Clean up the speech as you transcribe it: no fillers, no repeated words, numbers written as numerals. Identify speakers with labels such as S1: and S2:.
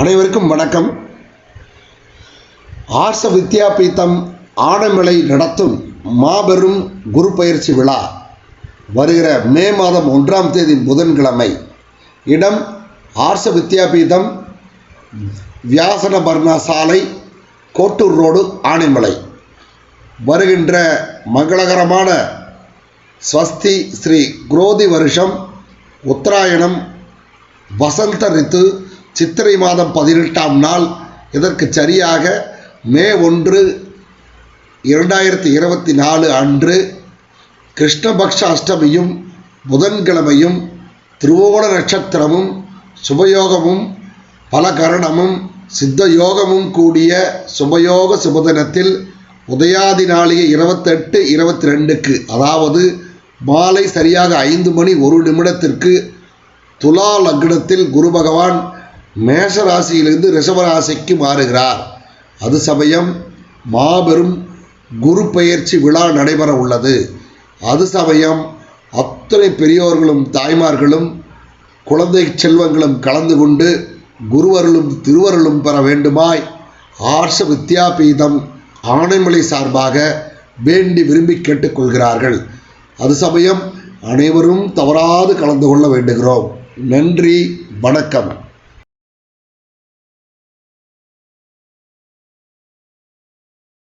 S1: அனைவருக்கும் வணக்கம். ஆர்ஷ வித்யாபீதம் ஆனைமலை நடத்தும் மாபெரும் குரு பயிற்சி விழா வருகிற மே மாதம் 1ஆம் தேதி புதன்கிழமை. இடம் ஆர்ஷ வித்யாபீதம், வியாசனபர்ணா சாலை, கோட்டூர் ரோடு, ஆனைமலை. வருகின்ற மங்களகரமான ஸ்வஸ்தி ஸ்ரீ குரோதி வருஷம் உத்தராயணம் வசந்த ரித்து சித்திரை மாதம் 18ஆம் நாள். இதற்கு சரியாக மே 1, 2024 அன்று கிருஷ்ணபக்ஷ அஷ்டமியும் புதன்கிழமையும் திருவோண நட்சத்திரமும் சுபயோகமும் பலகரணமும் சித்த யோகமும் கூடிய சுபயோக சுபதினத்தில் உதயாதி நாளிகை 28-22க்கு, அதாவது மாலை சரியாக 5 மணி 1 நிமிடத்திற்கு துலா லக்னத்தில் குரு பகவான் மேஷராசியிலிருந்து ரிஷபராசிக்கு மாறுகிறார். அது சமயம் மாபெரும் குரு பெயர்ச்சி விழா நடைபெற உள்ளது. அது சமயம் அத்தனை பெரியோர்களும் தாய்மார்களும் குழந்தை செல்வங்களும் கலந்து கொண்டு குருவருளும் திருவருளும் பெற வேண்டுமாய் ஆர்ஷ வித்யாபீதம் ஆனைமலை சார்பாக வேண்டி விரும்பி கேட்டுக்கொள்கிறார்கள். அது சமயம் அனைவரும் தவறாது கலந்து கொள்ள வேண்டுகிறோம். நன்றி, வணக்கம்.